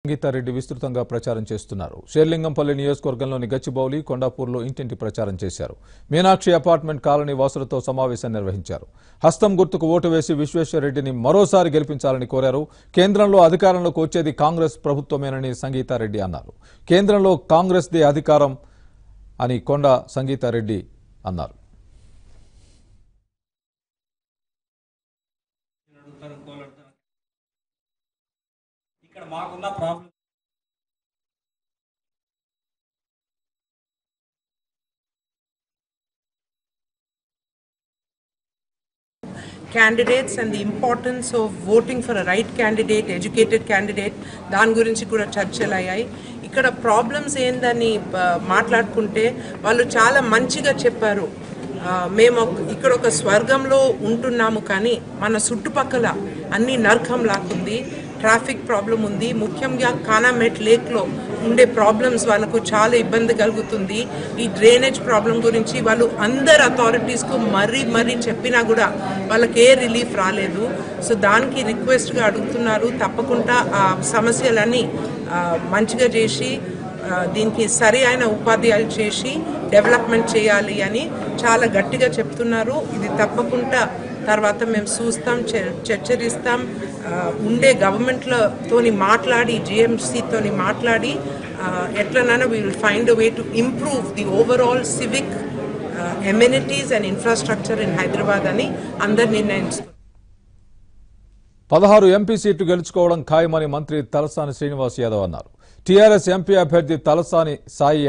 సంగీతారెడ్డి విస్తృతంగా ప్రచారం చేస్తున్నారు. షేర్లింగంపల్లి నియోజకవర్గంలోని గచ్చిబౌలి, కొండాపూర్లో ఇంటింటి ప్రచారం చేశారు. మీనాక్షి అపార్ట్మెంట్ కాలనీ వాసులతో సమావేశం నిర్వహించారు. హస్తం గుర్తుకు ఓటు వేసి విశ్వేశ్వరరెడ్డిని మరోసారి గెలిపించాలని కోరారు. కేంద్రంలో అధికారంలోకి వచ్చేది కాంగ్రెస్ ప్రభుత్వమేనని సంగీతారెడ్డి అన్నారు. కేంద్రంలో కాంగ్రెస్దే అధికారం అని కొండ సంగీతారెడ్డి అన్నారు. ఇక్కడ మాకున్న problem candidates and the importance of voting for a right candidate, educated candidate, దాని గురించి కూడా చర్చలు అయ్యాయి. ఇక్కడ ప్రాబ్లమ్స్ ఏందని మాట్లాడుకుంటే వాళ్ళు చాలా మంచిగా చెప్పారు. మేము ఇక్కడ ఒక స్వర్గంలో ఉంటున్నాము, కానీ మన చుట్టుపక్కల అన్ని నరకం లాక్కుంది. ట్రాఫిక్ ప్రాబ్లం ఉంది. ముఖ్యంగా కానామెట్ లేక్లో ఉండే ప్రాబ్లమ్స్ వాళ్ళకు చాలా ఇబ్బంది కలుగుతుంది. ఈ డ్రైనేజ్ ప్రాబ్లం గురించి వాళ్ళు అందరు అథారిటీస్కు మరీ చెప్పినా కూడా వాళ్ళకి ఏ రిలీఫ్ రాలేదు. సో దానికి రిక్వెస్ట్గా అడుగుతున్నారు. తప్పకుండా ఆ సమస్యలన్నీ మంచిగా చేసి దీనికి సరి అయిన ఉపాధ్యాయులు చేసి డెవలప్మెంట్ చేయాలి అని చాలా గట్టిగా చెప్తున్నారు. ఇది తప్పకుండా తర్వాత మేము చూస్తాం, చర్చరిస్తాం. ఉండే గవర్నమెంట్లతోని మాట్లాడి, జిఎంసీతోని మాట్లాడి ఎట్లనైనా we will find a way to improve the overall civic amenities and infrastructure in Hyderabad అని అందరు నిర్ణయించుకున్నారు. 16 ఎంపీ సీట్లు గెలుచుకోవడం ఖాయమని మంత్రి తలసాని శ్రీనివాస్ యాదవ్ అన్నారు. టీఆర్ఎస్ ఎంపీ అభ్యర్థి తలసాని సాయి